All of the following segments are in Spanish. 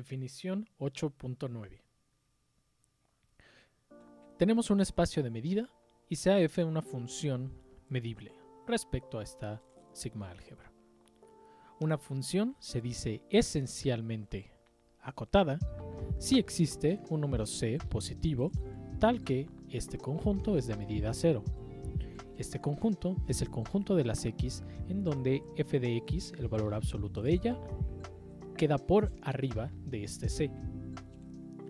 Definición 8.9. Tenemos un espacio de medida y sea f una función medible respecto a esta sigma álgebra. Una función se dice esencialmente acotada si existe un número c positivo tal que este conjunto es de medida 0. Este conjunto es el conjunto de las x en donde f de x, el valor absoluto de ella, queda por arriba de este c.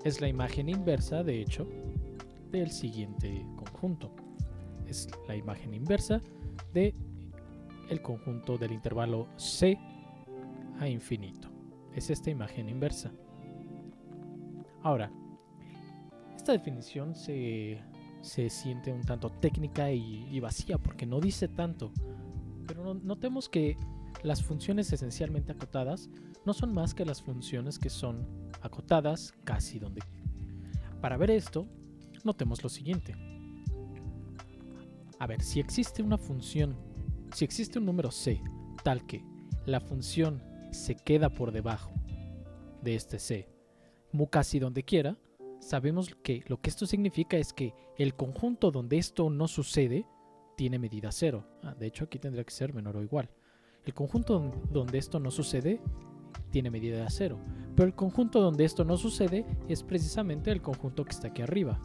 Es la imagen inversa, de hecho, del siguiente conjunto. Es la imagen inversa de el conjunto del intervalo c a infinito. Es esta imagen inversa. Ahora, esta definición se siente un tanto técnica y vacía porque no dice tanto, pero notemos que las funciones esencialmente acotadas no son más que las funciones que son acotadas casi donde. Para ver esto, notemos lo siguiente. A ver, si existe una función, si existe un número c tal que la función se queda por debajo de este c, casi donde quiera, sabemos que lo que esto significa es que el conjunto donde esto no sucede tiene medida 0. De hecho, aquí tendría que ser menor o igual. El conjunto donde esto no sucede tiene medida 0, pero el conjunto donde esto no sucede es precisamente el conjunto que está aquí arriba,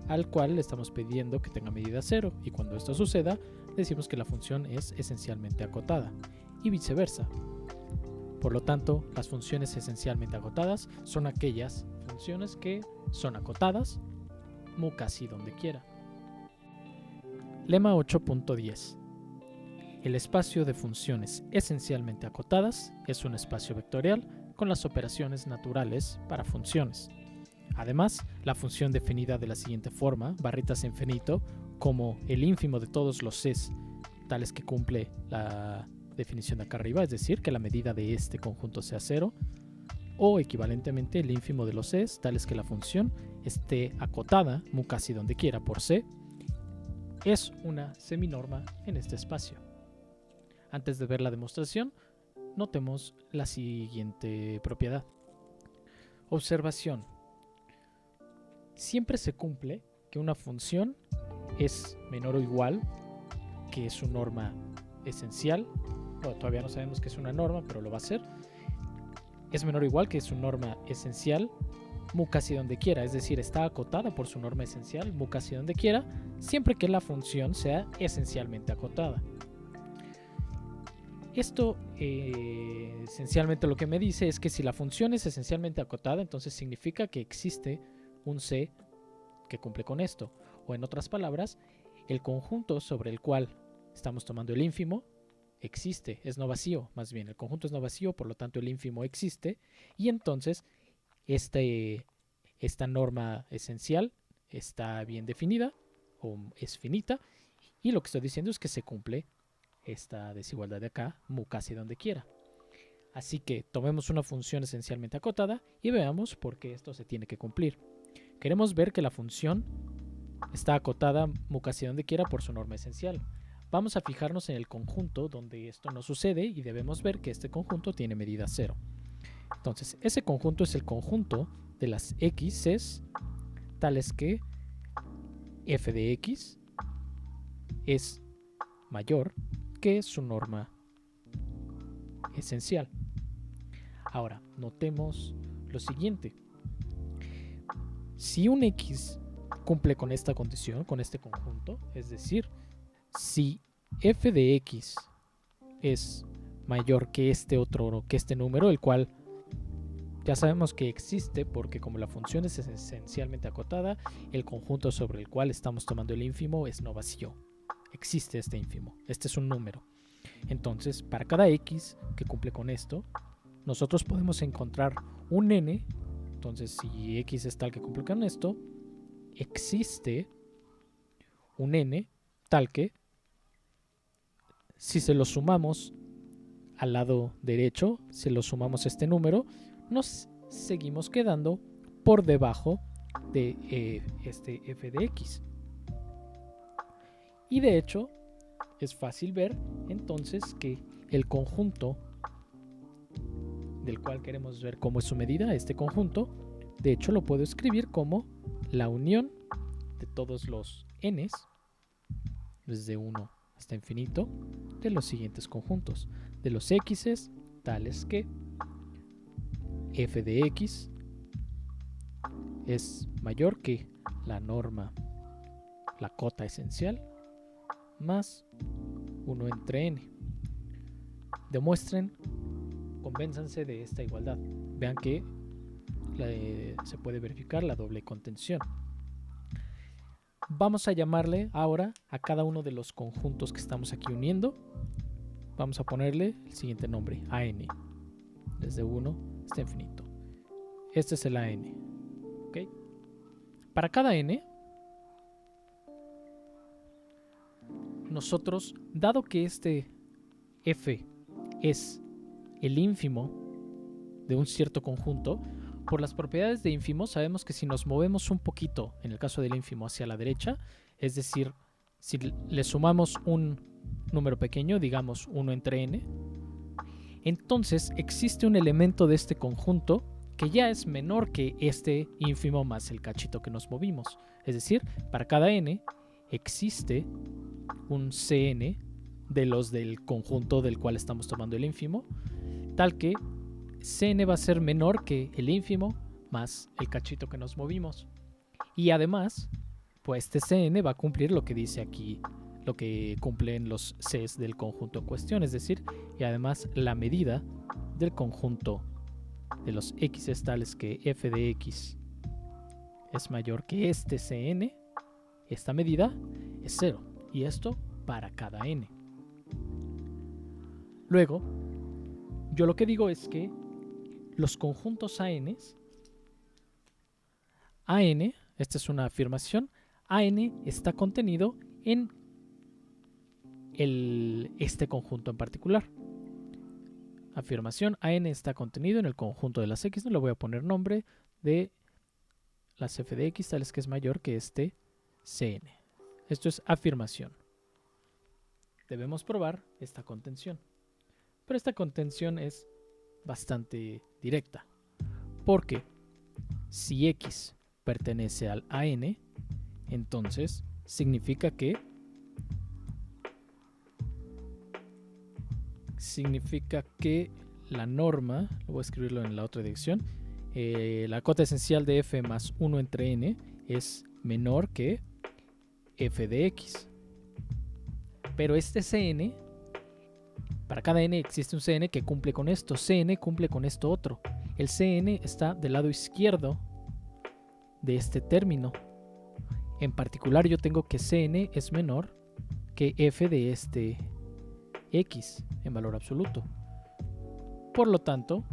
al cual le estamos pidiendo que tenga medida 0, y cuando esto suceda decimos que la función es esencialmente acotada, y viceversa. Por lo tanto, las funciones esencialmente acotadas son aquellas funciones que son acotadas casi donde quiera. Lema 8.10. El espacio de funciones esencialmente acotadas es un espacio vectorial con las operaciones naturales para funciones. Además, la función definida de la siguiente forma, barritas infinito, como el ínfimo de todos los c's, tales que cumple la definición de acá arriba, es decir, que la medida de este conjunto sea 0, o equivalentemente el ínfimo de los c's, tales que la función esté acotada casi donde quiera por c, es una seminorma en este espacio. Antes de ver la demostración, notemos la siguiente propiedad. Observación. Siempre se cumple que una función es menor o igual que su norma esencial. Bueno, todavía no sabemos que es una norma, pero lo va a ser. Es menor o igual que su norma esencial casi donde quiera, es decir, está acotada por su norma esencial casi donde quiera, siempre que la función sea esencialmente acotada. Esto esencialmente lo que me dice es que si la función es esencialmente acotada, entonces significa que existe un c que cumple con esto. O en otras palabras, el conjunto sobre el cual estamos tomando el ínfimo existe, es no vacío, más bien el conjunto es no vacío, por lo tanto el ínfimo existe, y entonces esta norma esencial está bien definida o es finita, y lo que estoy diciendo es que se cumple esta desigualdad de acá casi donde quiera. Así que tomemos una función esencialmente acotada y veamos por qué esto se tiene que cumplir. Queremos ver que la función está acotada casi donde quiera por su norma esencial. Vamos a fijarnos en el conjunto donde esto no sucede y debemos ver que este conjunto tiene medida 0. Entonces, ese conjunto es el conjunto de las x's tales que f de x es mayor que su norma esencial. Ahora, notemos lo siguiente. Si un x cumple con esta condición, con este conjunto, es decir, si f de x es mayor que este número, el cual ya sabemos que existe porque como la función es esencialmente acotada, el conjunto sobre el cual estamos tomando el ínfimo es no vacío. Existe este ínfimo, este es un número. Entonces, para cada x que cumple con esto, nosotros podemos encontrar un n. Entonces, si x es tal que cumple con esto, existe un n tal que, si se lo sumamos al lado derecho, si lo sumamos este número, nos seguimos quedando por debajo de este f de x. Y de hecho, es fácil ver entonces que el conjunto del cual queremos ver cómo es su medida, este conjunto, de hecho lo puedo escribir como la unión de todos los n's, desde 1 hasta infinito, de los siguientes conjuntos, de los x's tales que f de x es mayor que la norma, la cota esencial, más 1 entre n. Demuestren, convénzanse de esta igualdad. Vean que se puede verificar la doble contención. Vamos a llamarle ahora a cada uno de los conjuntos que estamos aquí uniendo. Vamos a ponerle el siguiente nombre, AN, desde 1 hasta infinito. Este es el AN. ¿Okay? Para cada n, nosotros, dado que este f es el ínfimo de un cierto conjunto, por las propiedades de ínfimo sabemos que si nos movemos un poquito, en el caso del ínfimo, hacia la derecha, es decir, si le sumamos un número pequeño, digamos 1 entre n, entonces existe un elemento de este conjunto que ya es menor que este ínfimo más el cachito que nos movimos. Es decir, para cada n existe un Cn de los del conjunto del cual estamos tomando el ínfimo, tal que Cn va a ser menor que el ínfimo más el cachito que nos movimos. Y además, pues este Cn va a cumplir lo que dice aquí, lo que cumplen los Cs del conjunto en cuestión, es decir, y además la medida del conjunto de los x tales que f de x es mayor que este Cn, esta medida es 0. Y esto para cada n. Luego, yo lo que digo es que los conjuntos AN, esta es una afirmación, AN está contenido en este conjunto en particular. Afirmación, AN está contenido en el conjunto de las X, no le voy a poner nombre, de las f de X tales que es mayor que este Cn. Esto es afirmación. Debemos probar esta contención. Pero esta contención es bastante directa, porque si X pertenece al AN, entonces significa que la norma, lo voy a escribirlo en la otra dirección, la cota esencial de f más 1 entre n es menor que f de x. Pero este Cn, para cada n existe un Cn que cumple con esto. Cn cumple con esto otro. El Cn está del lado izquierdo de este término. En particular yo tengo que Cn es menor que f de este x en valor absoluto. Por lo tanto,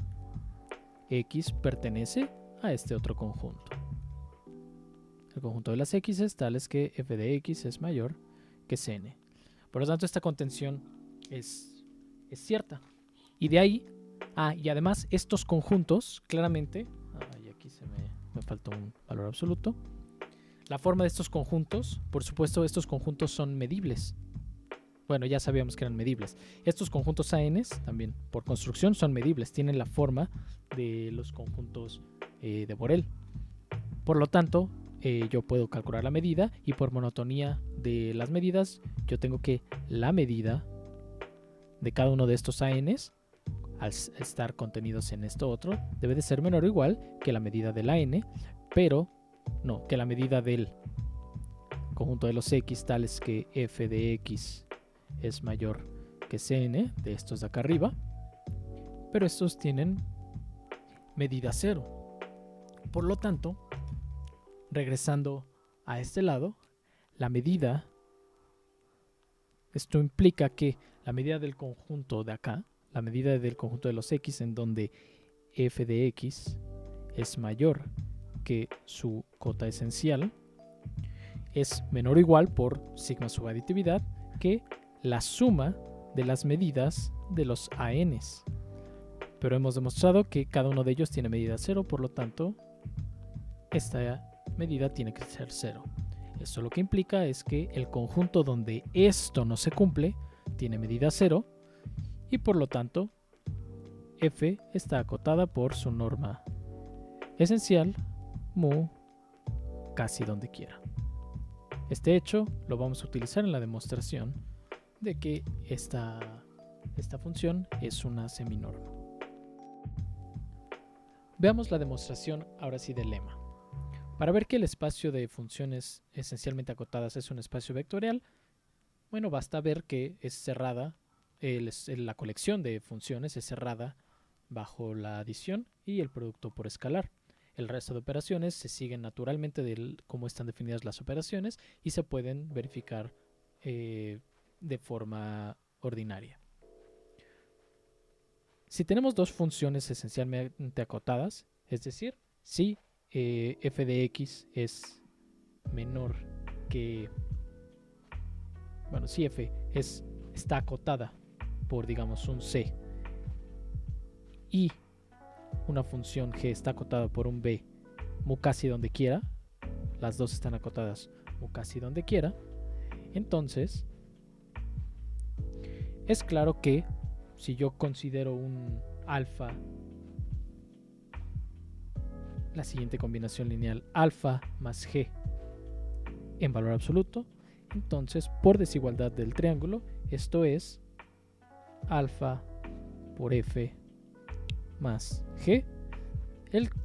x pertenece a este otro conjunto. El conjunto de las x es tales que f de x es mayor que Cn. Por lo tanto, esta contención es cierta. Y de ahí, y además estos conjuntos, claramente, y aquí me faltó un valor absoluto. La forma de estos conjuntos, por supuesto, estos conjuntos son medibles. Bueno, ya sabíamos que eran medibles. Estos conjuntos ANs, también por construcción, son medibles. Tienen la forma de los conjuntos de Borel. Por lo tanto, yo puedo calcular la medida y por monotonía de las medidas, yo tengo que la medida de cada uno de estos ANs, al estar contenidos en esto otro, debe de ser menor o igual que la medida del AN, pero no, que la medida del conjunto de los X tales que f de X es mayor que Cn, de estos de acá arriba, pero estos tienen medida 0. Por lo tanto, regresando a este lado, la medida, esto implica que la medida del conjunto de acá, la medida del conjunto de los X en donde f de X es mayor que su cota esencial, es menor o igual por sigma subaditividad que la suma de las medidas de los ANs. Pero hemos demostrado que cada uno de ellos tiene medida 0, por lo tanto, esta medida tiene que ser 0. Esto lo que implica es que el conjunto donde esto no se cumple tiene medida 0 y por lo tanto f está acotada por su norma esencial mu casi donde quiera. Este hecho lo vamos a utilizar en la demostración de que esta función es una seminorma. Veamos la demostración ahora sí del lema. Para ver que el espacio de funciones esencialmente acotadas es un espacio vectorial, bueno, basta ver que es cerrada, la colección de funciones es cerrada bajo la adición y el producto por escalar. El resto de operaciones se siguen naturalmente de cómo están definidas las operaciones y se pueden verificar de forma ordinaria. Si tenemos dos funciones esencialmente acotadas, es decir, si f de x es menor que, bueno, si f está acotada por, digamos, un c y una función g está acotada por un b mu casi donde quiera, las dos están acotadas mu casi donde quiera, entonces es claro que si yo considero un alfa, la siguiente combinación lineal alfa más g en valor absoluto, entonces por desigualdad del triángulo, esto es alfa por f más g,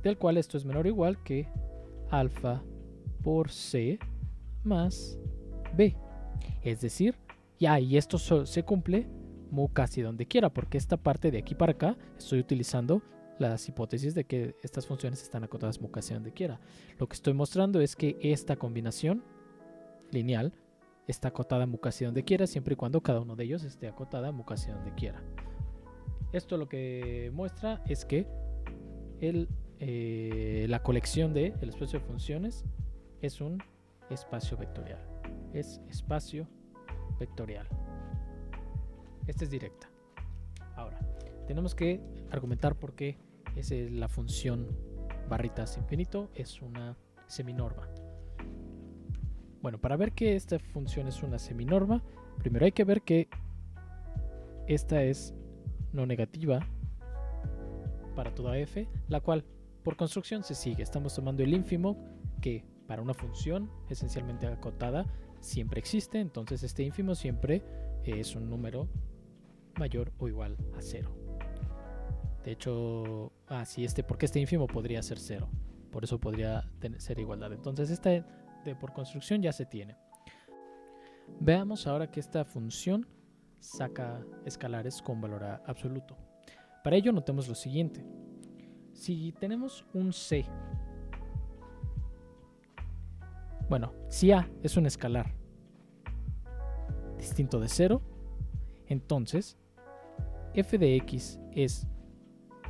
del cual esto es menor o igual que alfa por c más b. Es decir, y esto se cumple mu casi donde quiera, porque esta parte de aquí para acá estoy utilizando las hipótesis de que estas funciones están acotadas mu casi donde quiera. Lo que estoy mostrando es que esta combinación lineal está acotada mu casi donde quiera, siempre y cuando cada uno de ellos esté acotada mu casi donde quiera. Esto lo que muestra es que la colección del espacio de funciones es un espacio vectorial. Es espacio vectorial. Esta es directa. Ahora, tenemos que argumentar por qué la función barritas infinito es una seminorma. Bueno, para ver que esta función es una seminorma, primero hay que ver que esta es no negativa para toda f, la cual por construcción se sigue. Estamos tomando el ínfimo que para una función esencialmente acotada siempre existe, entonces este ínfimo siempre es un número mayor o igual a 0. De hecho, porque este ínfimo podría ser 0, por eso podría ser igualdad. Entonces esta por construcción ya se tiene. Veamos ahora que esta función saca escalares con valor absoluto. Para ello notemos lo siguiente. Si tenemos un c, bueno, si a es un escalar distinto de 0, entonces f de x es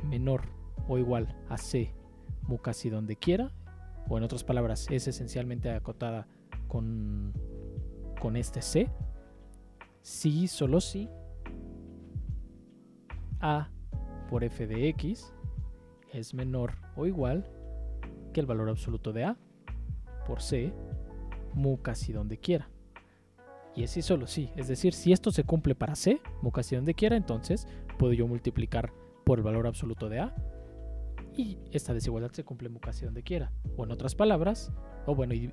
menor o igual a c mu casi donde quiera, o en otras palabras es esencialmente acotada con este c, si solo si a por f de x es menor o igual que el valor absoluto de a por c mu casi donde quiera. Y es si solo si, es decir, si esto se cumple para c mu casi donde quiera, entonces puedo yo multiplicar por el valor absoluto de a y esta desigualdad se cumple mu casi donde quiera. O en otras palabras,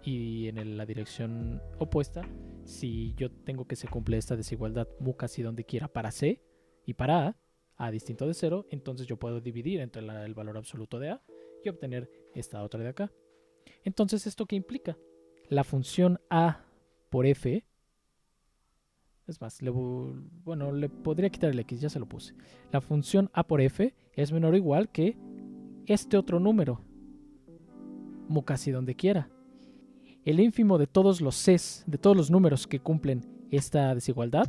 y en la dirección opuesta, si yo tengo que se cumple esta desigualdad mu casi donde quiera para c y para a distinto de 0, entonces yo puedo dividir entre el valor absoluto de a y obtener esta otra de acá. Entonces, ¿esto qué implica? La función a por f, es más, le podría quitar el x, ya se lo puse. La función a por f es menor o igual que este otro número, mu casi donde quiera. El ínfimo de todos los c's, de todos los números que cumplen esta desigualdad,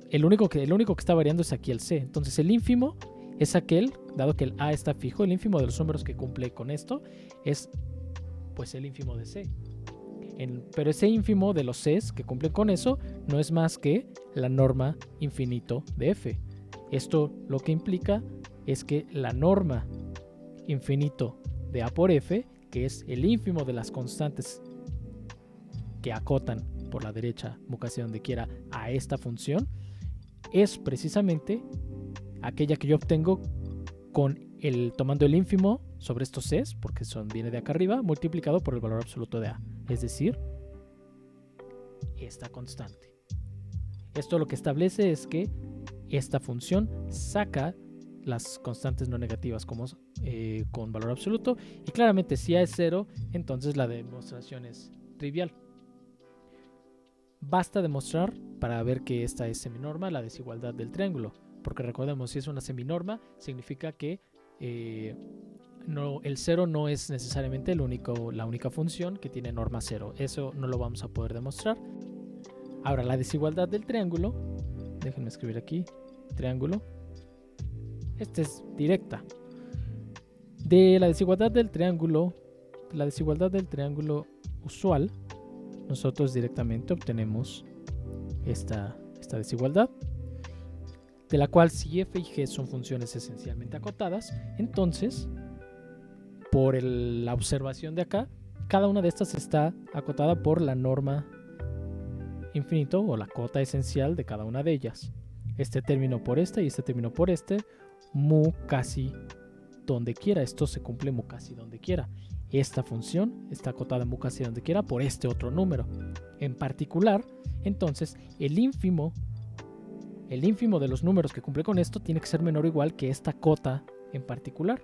el único que está variando es aquí el c. Entonces el ínfimo es aquel, dado que el a está fijo, el ínfimo de los números que cumple con esto es pues el ínfimo de c. Pero ese ínfimo de los c's que cumplen con eso no es más que la norma infinito de f. Esto lo que implica es que la norma infinito de a por f, que es el ínfimo de las constantes que acotan por la derecha mu casi donde quiera a esta función, es precisamente aquella que yo obtengo tomando el ínfimo sobre estos Cs, porque viene de acá arriba, multiplicado por el valor absoluto de A, es decir, esta constante. Esto lo que establece es que esta función saca las constantes no negativas con valor absoluto, y claramente si A es 0, entonces la demostración es trivial. Basta demostrar para ver que esta es seminorma la desigualdad del triángulo, porque recordemos, si es una seminorma significa que el 0 no es necesariamente la única función que tiene norma 0. Eso no lo vamos a poder demostrar. Ahora, la desigualdad del triángulo, déjenme escribir aquí, triángulo, esta es directa. De la desigualdad del triángulo usual, nosotros directamente obtenemos esta desigualdad, de la cual si f y g son funciones esencialmente acotadas, entonces, por la observación de acá, cada una de estas está acotada por la norma infinito o la cota esencial de cada una de ellas. Este término por este y este término por este, mu casi donde quiera. Esto se cumple mu casi donde quiera. Esta función está acotada mu casi donde quiera por este otro número. En particular, entonces, el ínfimo de los números que cumple con esto tiene que ser menor o igual que esta cota en particular.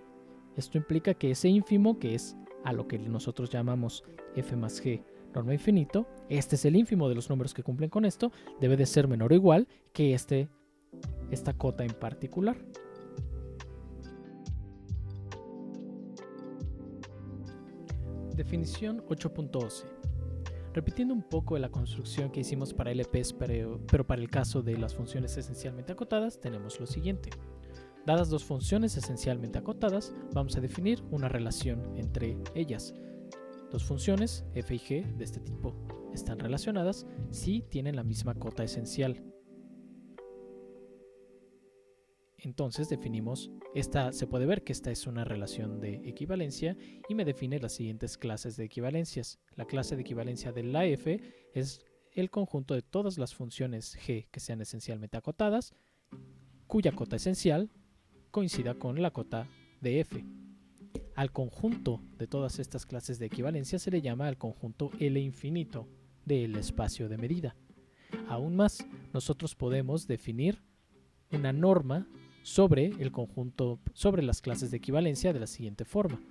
Esto implica que ese ínfimo, que es a lo que nosotros llamamos f más g norma infinito, este es el ínfimo de los números que cumplen con esto, debe de ser menor o igual que esta cota en particular. Definición 8.12. Repitiendo un poco de la construcción que hicimos para LPs, pero para el caso de las funciones esencialmente acotadas, tenemos lo siguiente. Dadas dos funciones esencialmente acotadas, vamos a definir una relación entre ellas. Dos funciones, f y g, de este tipo, están relacionadas si tienen la misma cota esencial. Entonces definimos, se puede ver que esta es una relación de equivalencia y me define las siguientes clases de equivalencias. La clase de equivalencia de la f es el conjunto de todas las funciones g que sean esencialmente acotadas, cuya cota esencial coincida con la cota de f. Al conjunto de todas estas clases de equivalencia se le llama el conjunto L infinito del espacio de medida. Aún más, nosotros podemos definir una norma sobre el conjunto, sobre las clases de equivalencia de la siguiente forma.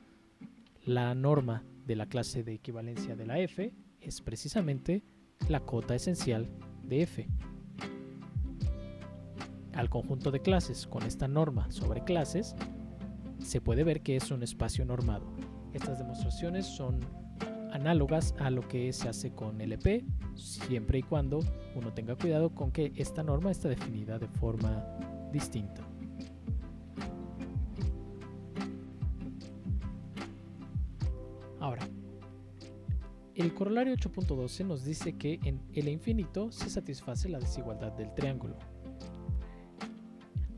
La norma de la clase de equivalencia de la f es precisamente la cota esencial de f. Al conjunto de clases con esta norma sobre clases se puede ver que es un espacio normado. Estas demostraciones son análogas a lo que se hace con LP, siempre y cuando uno tenga cuidado con que esta norma está definida de forma distinta. Ahora, el corolario 8.12 nos dice que en L infinito se satisface la desigualdad del triángulo.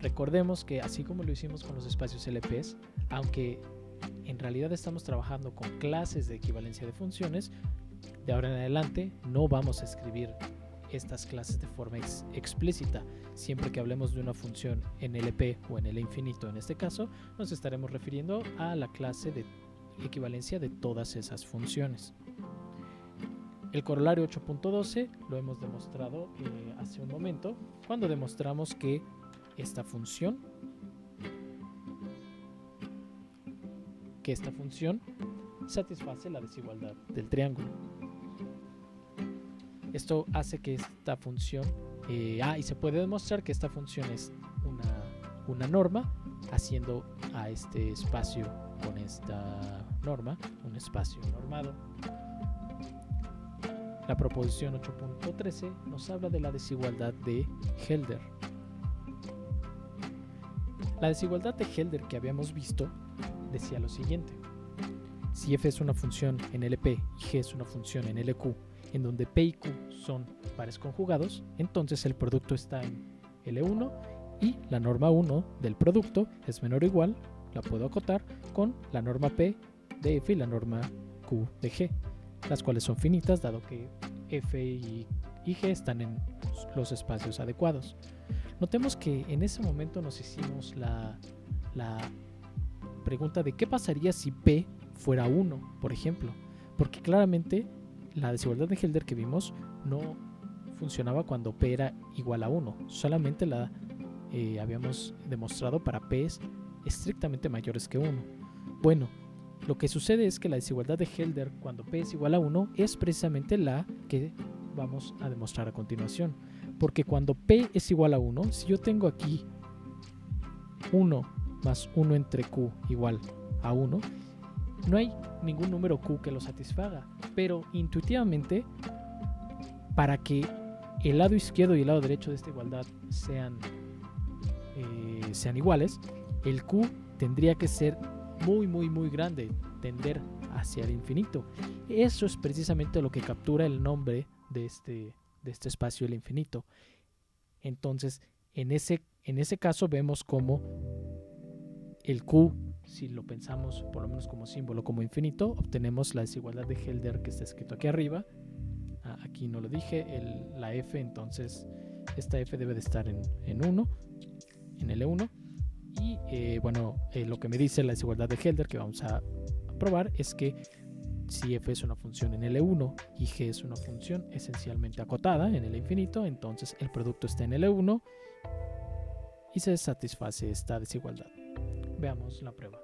Recordemos que así como lo hicimos con los espacios LPs, aunque en realidad estamos trabajando con clases de equivalencia de funciones, de ahora en adelante no vamos a escribir estas clases de forma explícita. Siempre que hablemos de una función en LP o en L infinito en este caso, nos estaremos refiriendo a la clase de equivalencia de todas esas funciones. El corolario 8.12 lo hemos demostrado hace un momento, cuando demostramos que esta función satisface la desigualdad del triángulo. Esto hace que esta función, y se puede demostrar que esta función es una norma, haciendo a este espacio con esta norma un espacio normado. La proposición 8.13 nos habla de la desigualdad de Helder. La desigualdad de Helder que habíamos visto decía lo siguiente: si f es una función en LP y g es una función en LQ, en donde p y q son pares conjugados, entonces el producto está en L1 y la norma 1 del producto es menor o igual, la puedo acotar, con la norma p de f y la norma q de g, las cuales son finitas dado que f y y G están en los espacios adecuados. Notemos que en ese momento nos hicimos la pregunta de qué pasaría si P fuera 1, por ejemplo, porque claramente la desigualdad de Helder que vimos no funcionaba cuando P era igual a 1, solamente la habíamos demostrado para P's estrictamente mayores que 1. Bueno, lo que sucede es que la desigualdad de Helder cuando P es igual a 1 es precisamente la que vamos a demostrar a continuación, porque cuando P es igual a 1, si yo tengo aquí 1 más 1 entre Q igual a 1, no hay ningún número Q que lo satisfaga, pero intuitivamente, para que el lado izquierdo y el lado derecho de esta igualdad sean iguales, el Q tendría que ser muy grande, tender hacia el infinito. Eso es precisamente lo que captura el nombre de este espacio, el infinito. Entonces, en ese caso vemos como el Q, si lo pensamos por lo menos como símbolo, como infinito, obtenemos la desigualdad de Helder que está escrito aquí arriba. Aquí no lo dije, la F, entonces esta F debe de estar en 1, en L1. Y lo que me dice la desigualdad de Helder que vamos a probar es que si F es una función en L1 y G es una función esencialmente acotada en el infinito, entonces el producto está en L1 y se satisface esta desigualdad. Veamos la prueba.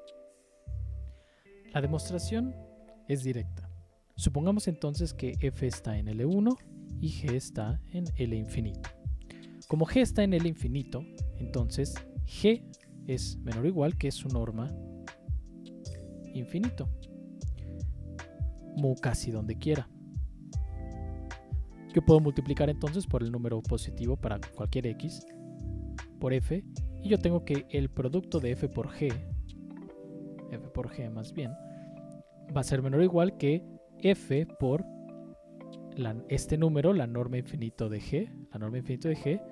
La demostración es directa. Supongamos entonces que F está en L1 y G está en L infinito. Como G está en L infinito, entonces G es menor o igual que su norma infinito, mu casi donde quiera. Yo puedo multiplicar entonces por el número positivo para cualquier x por f, y yo tengo que el producto de f por g más bien, va a ser menor o igual que f por este número, la norma infinito de g,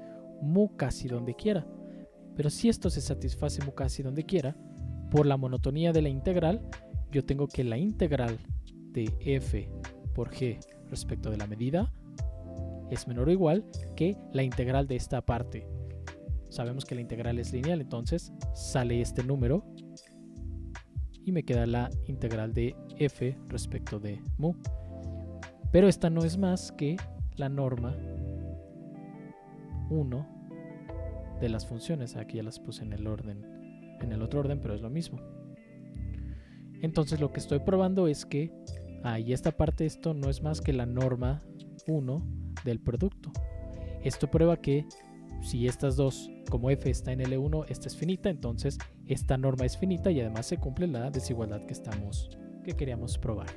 mu casi donde quiera. Pero si esto se satisface mu casi donde quiera, por la monotonía de la integral, yo tengo que la integral de f por g respecto de la medida es menor o igual que la integral de esta parte. Sabemos que la integral es lineal, entonces sale este número y me queda la integral de f respecto de mu. Pero esta no es más que la norma 1 de las funciones. Aquí ya las puse en el otro orden, pero es lo mismo. Entonces lo que estoy probando es que y esta parte, esto no es más que la norma 1 del producto. Esto prueba que si estas dos, como f está en L1, esta es finita, entonces esta norma es finita y además se cumple la desigualdad que queríamos probar.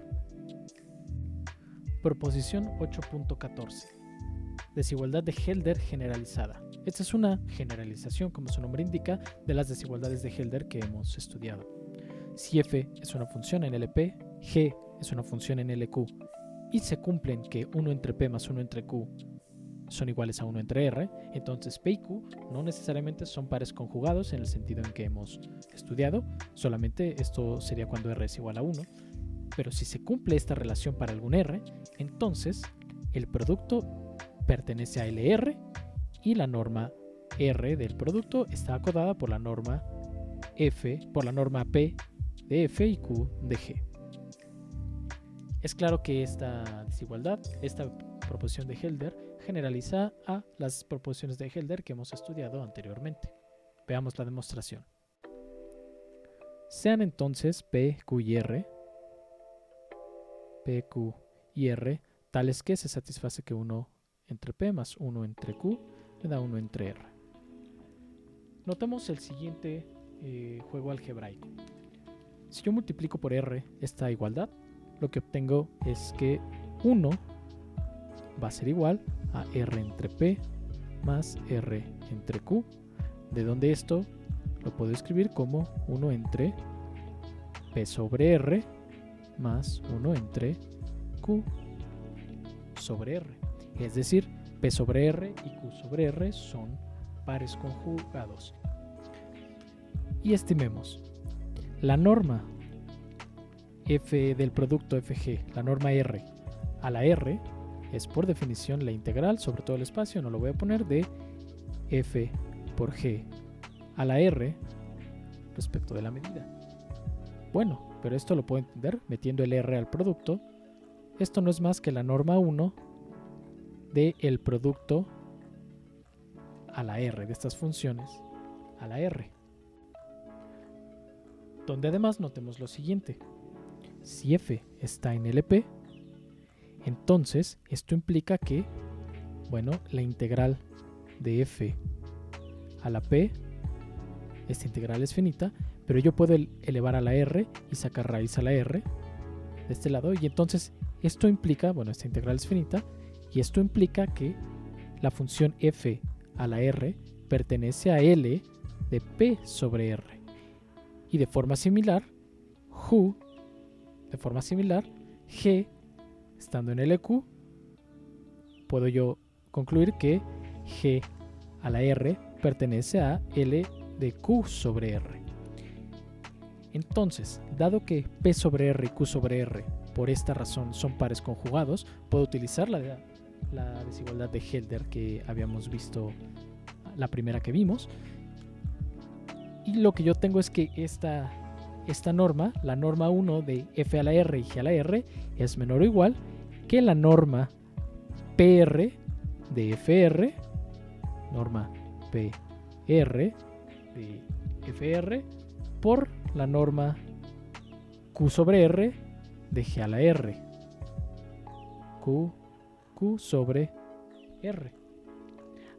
Proposición 8.14. Desigualdad de Helder generalizada. Esta es una generalización, como su nombre indica, de las desigualdades de Helder que hemos estudiado. Si f es una función en LP, g es una función en LQ, y se cumplen que 1 entre p más 1 entre q son iguales a 1 entre r, entonces p y q no necesariamente son pares conjugados en el sentido en que hemos estudiado, solamente esto sería cuando r es igual a 1, pero si se cumple esta relación para algún r, entonces el producto pertenece a LR y la norma R del producto está acodada por la norma F, por la norma P de F y Q de G. Es claro que esta desigualdad, esta proposición de Helder, generaliza a las proposiciones de Helder que hemos estudiado anteriormente. Veamos la demostración. Sean entonces P, Q y R tales que se satisface que 1 entre P más 1 entre Q le da 1 entre R. Notemos el siguiente juego algebraico. Si yo multiplico por R esta igualdad, lo que obtengo es que 1 va a ser igual a R entre P más R entre Q, de donde esto lo puedo escribir como 1 entre P sobre R más 1 entre Q sobre R. Es decir, P sobre R y Q sobre R son pares conjugados. Y estimemos la norma F del producto FG, la norma R a la R, es por definición la integral sobre todo el espacio, no lo voy a poner, de f por g a la r respecto de la medida. Bueno, pero esto lo puedo entender metiendo el r al producto. Esto no es más que la norma 1 del producto a la r, de estas funciones a la r. Donde además notemos lo siguiente. Si f está en LP, entonces esto implica que, bueno, la integral de f a la p, esta integral es finita, pero yo puedo elevar a la r y sacar raíz a la r de este lado, y entonces esto implica, bueno, esta integral es finita, y esto implica que la función f a la r pertenece a L de P sobre R. Y de forma similar, G, estando en LQ, puedo yo concluir que G a la R pertenece a L de Q sobre R. Entonces, dado que P sobre R y Q sobre R por esta razón son pares conjugados, puedo utilizar la desigualdad de Hölder que habíamos visto, la primera que vimos, y lo que yo tengo es que esta norma, la norma 1 de f a la r y g a la r, es menor o igual que la norma PR de fr, norma PR de fr, por la norma q sobre r de g a la r, q sobre r.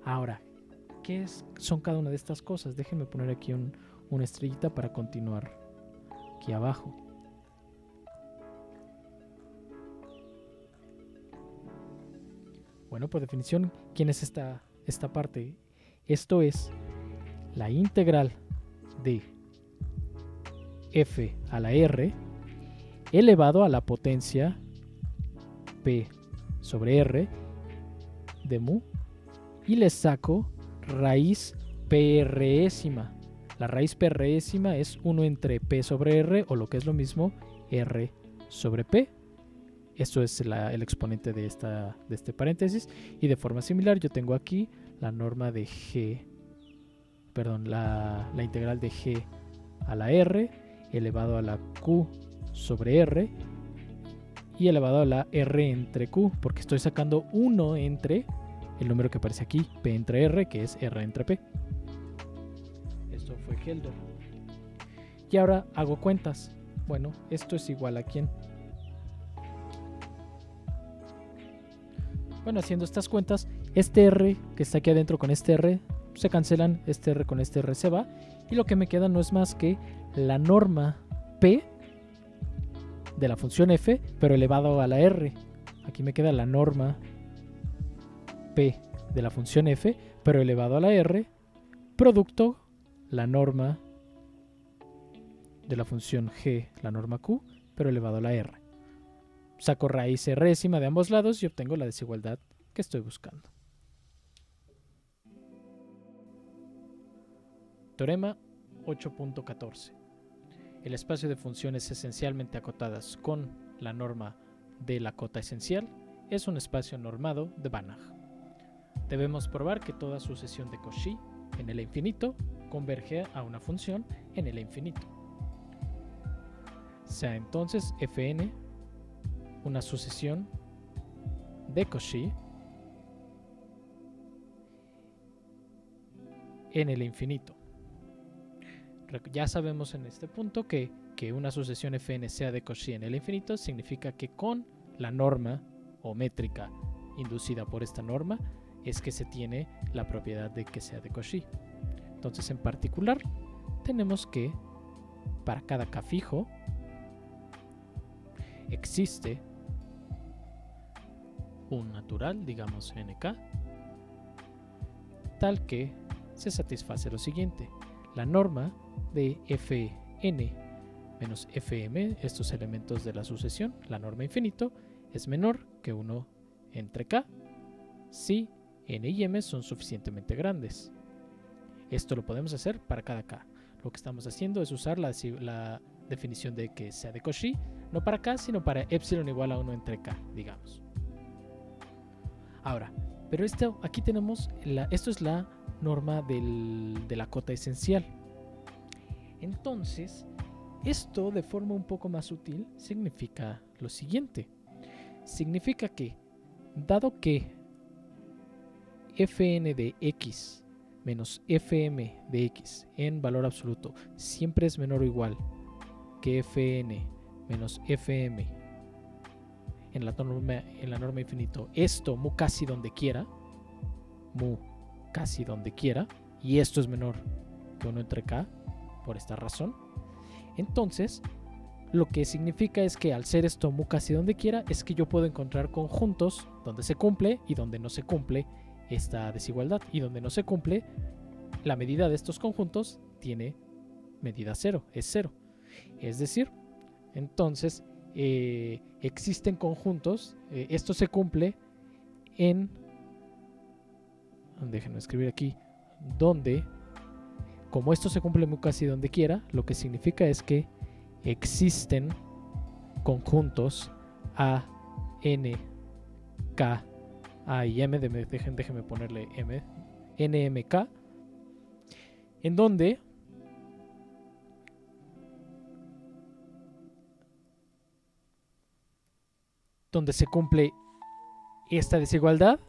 Ahora, ¿qué son cada una de estas cosas? Déjenme poner aquí una estrellita para continuar aquí abajo. Bueno, por definición, ¿quién es esta parte? Esto es la integral de f a la r elevado a la potencia p sobre r de mu, y le saco raíz PRésima. La raíz PRésima es 1 entre P sobre R, o lo que es lo mismo, R sobre P. Esto es el exponente de este paréntesis. Y de forma similar yo tengo aquí la norma de G, perdón, la integral de G a la R elevado a la Q sobre R y elevado a la R entre Q, porque estoy sacando 1 entre el número que aparece aquí, P entre R, que es R entre P. Esto fue Hölder. Y ahora hago cuentas. Bueno, esto es igual a ¿quién? Bueno, haciendo estas cuentas, este R que está aquí adentro con este R se cancelan, este R con este R se va, y lo que me queda no es más que la norma P de la función f, pero elevado a la r. Aquí me queda la norma p de la función f, pero elevado a la r, producto la norma de la función g, la norma q, pero elevado a la r. Saco raíz résima de ambos lados y obtengo la desigualdad que estoy buscando. Teorema 8.14. El espacio de funciones esencialmente acotadas con la norma de la cota esencial es un espacio normado de Banach. Debemos probar que toda sucesión de Cauchy en el infinito converge a una función en el infinito. Sea entonces Fn una sucesión de Cauchy en el infinito. Ya sabemos en este punto que una sucesión Fn sea de Cauchy en el infinito significa que con la norma o métrica inducida por esta norma es que se tiene la propiedad de que sea de Cauchy. Entonces, en particular, tenemos que para cada k fijo existe un natural, digamos nk, tal que se satisface lo siguiente: la norma de Fn menos Fm, estos elementos de la sucesión, la norma infinito, es menor que 1 entre k si n y m son suficientemente grandes. Esto lo podemos hacer para cada k. Lo que estamos haciendo es usar la definición de que sea de Cauchy, no para k, sino para epsilon igual a 1 entre k, digamos. Ahora, pero aquí tenemos, esto es la norma de la cota esencial. Entonces, esto de forma un poco más sutil significa lo siguiente. Significa que, dado que fn de x menos fm de x en valor absoluto siempre es menor o igual que fn menos fm en la norma infinito, esto mu casi donde quiera, y esto es menor que 1 entre k, por esta razón, entonces lo que significa es que al ser esto mu casi donde quiera, es que yo puedo encontrar conjuntos donde se cumple y donde no se cumple esta desigualdad, y donde no se cumple, la medida de estos conjuntos tiene medida cero, es cero. Es decir, entonces existen conjuntos, esto se cumple en, déjenme escribir aquí, donde, como esto se cumple muy casi donde quiera, lo que significa es que existen conjuntos A, N, K, A y M, déjenme ponerle M, NMK, en donde se cumple esta desigualdad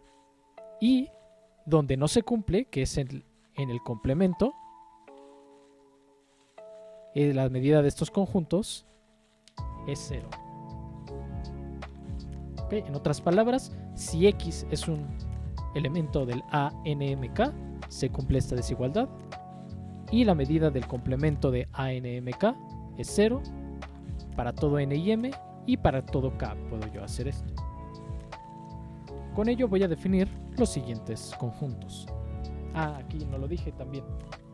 y donde no se cumple, que es en el complemento, la medida de estos conjuntos es cero. ¿Okay? En otras palabras, si X es un elemento del ANMK, se cumple esta desigualdad y la medida del complemento de ANMK es 0 para todo N y M, y para todo K puedo yo hacer esto. Con ello voy a definir los siguientes conjuntos. Aquí no lo dije también,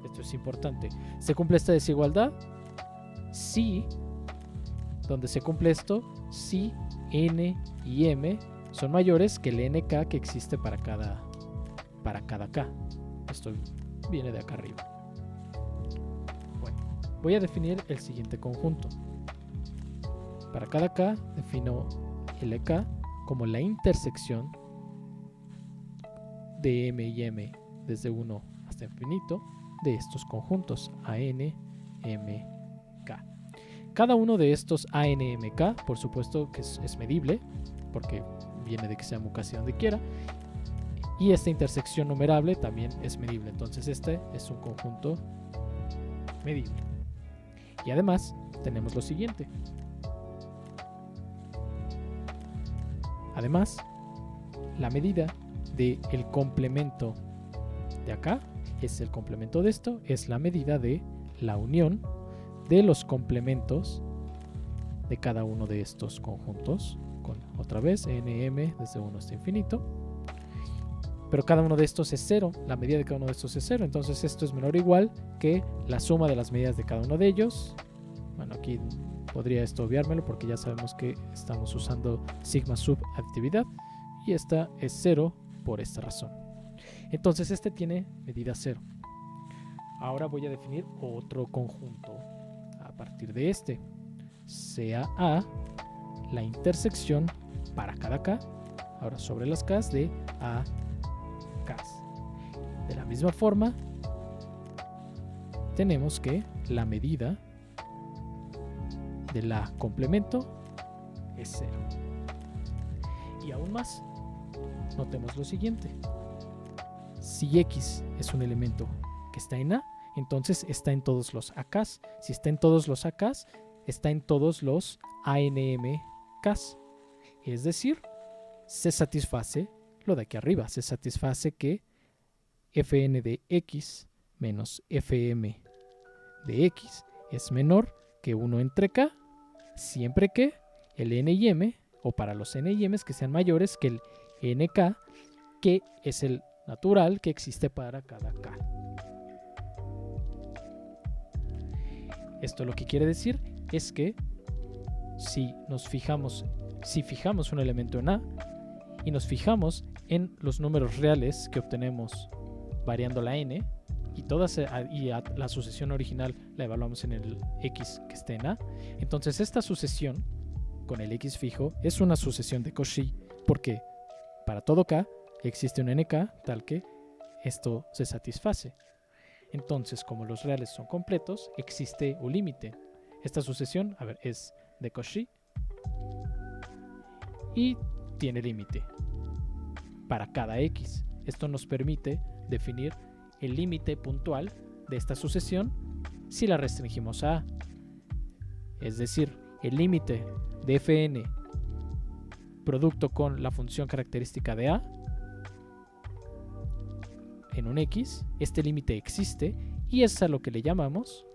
esto es importante. Se cumple esta desigualdad si, donde se cumple esto, si N y M son mayores que el NK que existe para cada K. Esto viene de acá arriba. Bueno, voy a definir el siguiente conjunto. Para cada K defino LK como la intersección de M y M desde 1 hasta infinito de estos conjuntos AN, M, K. Cada uno de estos AN, M, K, por supuesto que es medible, porque viene de que sea mu casi donde quiera, y esta intersección numerable también es medible, entonces este es un conjunto medible. Y además tenemos lo siguiente. Además, la medida del complemento de acá es el complemento de esto, es la medida de la unión de los complementos de cada uno de estos conjuntos, con otra vez NM desde 1 hasta infinito. Pero cada uno de estos es 0, la medida de cada uno de estos es 0, entonces esto es menor o igual que la suma de las medidas de cada uno de ellos. Bueno, aquí podría esto obviármelo porque ya sabemos que estamos usando sigma sub aditividad y esta es 0 por esta razón. Entonces este tiene medida 0. Ahora voy a definir otro conjunto a partir de este. Sea A la intersección para cada K, ahora sobre las K de A, K. De la misma forma, tenemos que la medida de la complemento es 0. Y aún más, notemos lo siguiente. Si X es un elemento que está en A, entonces está en todos los AKs. Si está en todos los AKs, está en todos los ANMKs. Es decir, se satisface lo de aquí arriba. Se satisface que Fn de X menos Fm de X es menor que 1 entre K, siempre que el N y M, o para los N y M que sean mayores que el NK, que es el natural que existe para cada K. Esto lo que quiere decir es que si fijamos un elemento en A y nos fijamos en los números reales que obtenemos variando la N, y la sucesión original la evaluamos en el X que esté en A, entonces esta sucesión con el X fijo es una sucesión de Cauchy, porque para todo K existe un NK tal que esto se satisface. Entonces, como los reales son completos, existe un límite. Esta sucesión, a ver, es de Cauchy y tiene límite para cada X. Esto nos permite definir el límite puntual de esta sucesión si la restringimos a A. Es decir, el límite de Fn producto con la función característica de A en un X, este límite existe y es a lo que le llamamos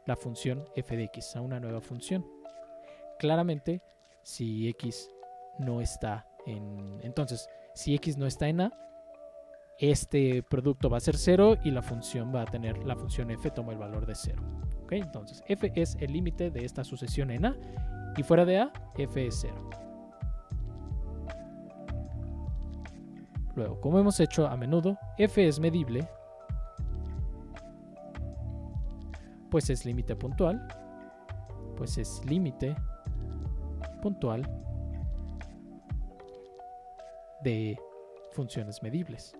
la función f de X, a una nueva función. Claramente, si X no está entonces, si X no está en A, este producto va a ser 0 y la función f toma el valor de 0. ¿Okay? Entonces, f es el límite de esta sucesión en A y fuera de A, f es 0. Luego, como hemos hecho a menudo, f es medible, pues es límite puntual, pues es límite puntual de funciones medibles.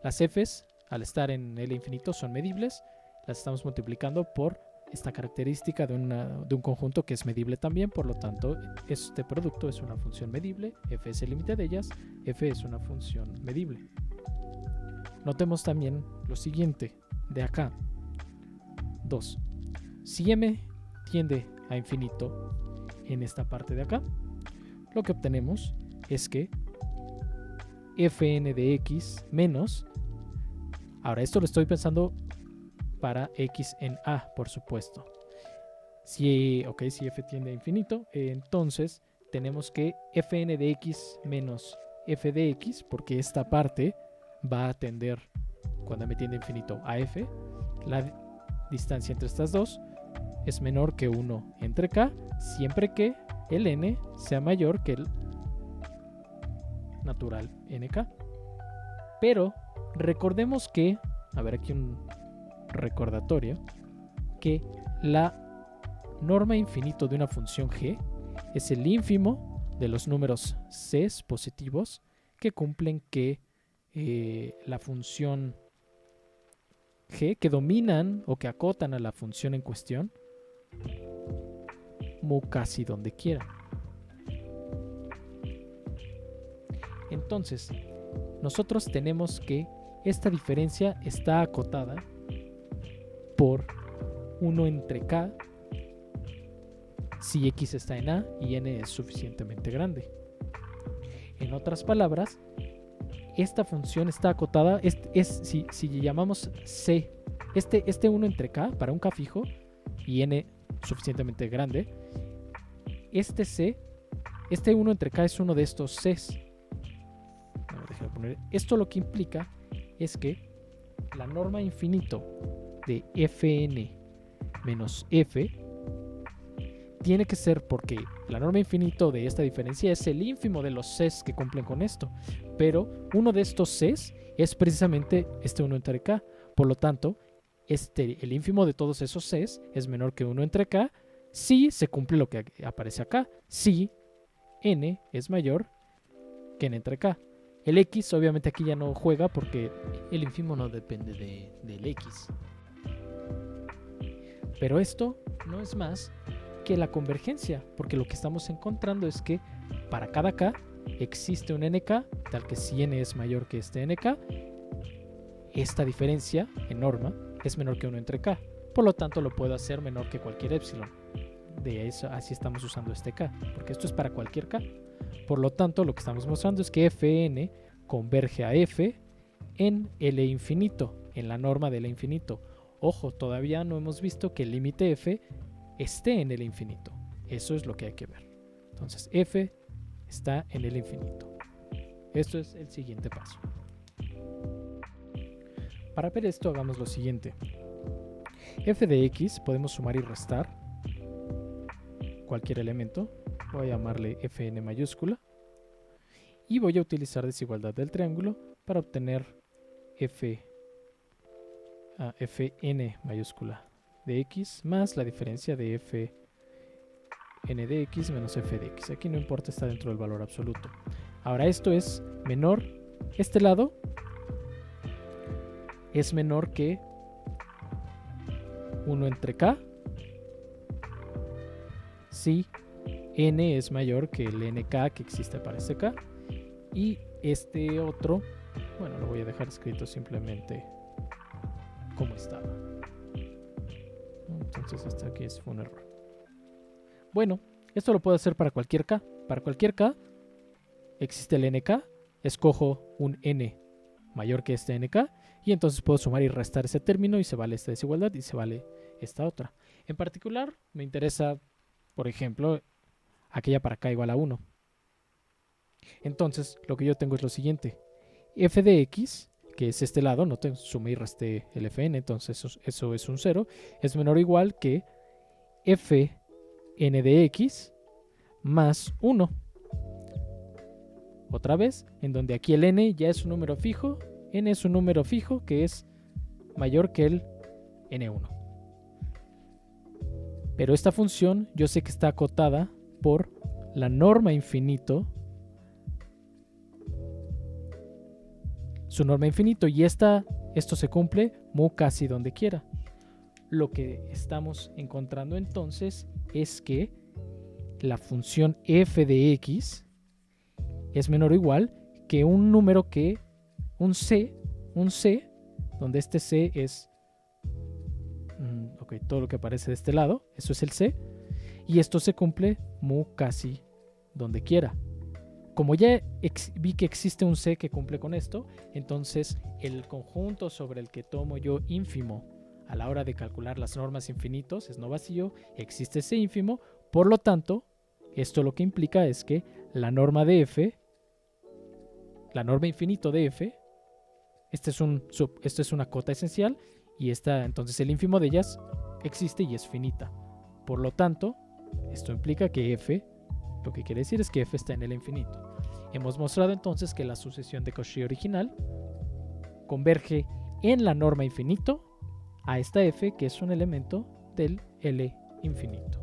Las f's, al estar en L infinito, son medibles, las estamos multiplicando por esta característica de un conjunto que es medible también, por lo tanto, este producto es una función medible, f es el límite de ellas, f es una función medible. Notemos también lo siguiente, de acá. 2. Si m tiende a infinito en esta parte de acá, lo que obtenemos es que fn de x menos, ahora esto lo estoy pensando para x en A, por supuesto. Si f tiende a infinito, entonces tenemos que fn de x menos f de x, porque esta parte va a tender, cuando m tiende a infinito, a f, la distancia entre estas dos es menor que 1 entre k, siempre que el n sea mayor que el natural nk. Pero recordemos que, a ver aquí un recordatorio, que la norma infinito de una función g es el ínfimo de los números c positivos que cumplen que la función g, que dominan o que acotan a la función en cuestión, casi donde quiera. Entonces, nosotros tenemos que esta diferencia está acotada por 1 entre k si x está en A y n es suficientemente grande. En otras palabras, esta función está acotada, si llamamos c, este 1 entre k para un k fijo y n suficientemente grande, este 1 entre k es uno de estos c's. Esto lo que implica es que la norma infinito de fn menos f tiene que ser, porque la norma infinito de esta diferencia es el ínfimo de los c's que cumplen con esto, pero uno de estos c's es precisamente este 1 entre k. Por lo tanto, el ínfimo de todos esos c's es menor que 1 entre k si se cumple lo que aparece acá, si n es mayor que n entre k. El x obviamente aquí ya no juega porque el ínfimo no depende del x. Pero esto no es más que la convergencia, porque lo que estamos encontrando es que para cada k existe un nk, tal que si n es mayor que este nk, esta diferencia en norma es menor que 1 entre k. Por lo tanto, lo puedo hacer menor que cualquier epsilon. De eso, así estamos usando este k, porque esto es para cualquier k. Por lo tanto, lo que estamos mostrando es que fn converge a f en L infinito, en la norma de L infinito. Ojo, todavía no hemos visto que el límite f esté en el infinito. Eso es lo que hay que ver. Entonces, f está en el infinito. Esto es el siguiente paso. Para ver esto, hagamos lo siguiente. F de x podemos sumar y restar cualquier elemento. Voy a llamarle fn mayúscula. Y voy a utilizar desigualdad del triángulo para obtener fn mayúscula de x más la diferencia de fn de x menos f de x. Aquí no importa, está dentro del valor absoluto. Ahora esto es menor, este lado es menor que 1 entre k si n es mayor que el nk que existe para este k. Y este otro, bueno, lo voy a dejar escrito simplemente como estaba. Entonces este aquí fue un error. Bueno, esto lo puedo hacer para cualquier k. Para cualquier k existe el nk, escojo un n mayor que este nk y entonces puedo sumar y restar ese término y se vale esta desigualdad y se vale esta otra. En particular me interesa, por ejemplo, aquella para k igual a 1. Entonces lo que yo tengo es lo siguiente: f de x, que es este lado, no te sumé y resté el fn, entonces eso es un 0, es menor o igual que fn de x más 1. Otra vez, en donde aquí el n ya es un número fijo, n es un número fijo que es mayor que el n1. Pero esta función yo sé que está acotada por la norma infinito, su norma infinito, y esto se cumple mu casi donde quiera. Lo que estamos encontrando entonces es que la función f de x es menor o igual que un número que un c, donde este c es todo lo que aparece de este lado, eso es el c, y esto se cumple mu casi donde quiera. Como ya vi que existe un c que cumple con esto, entonces el conjunto sobre el que tomo yo ínfimo a la hora de calcular las normas infinitos es no vacío, existe ese ínfimo, por lo tanto, esto lo que implica es que la norma de f, la norma infinito de f, esto es una cota esencial y entonces el ínfimo de ellas existe y es finita. Por lo tanto, esto implica que f, lo que quiere decir es que f está en el infinito. Hemos mostrado entonces que la sucesión de Cauchy original converge en la norma infinito a esta f, que es un elemento del L infinito.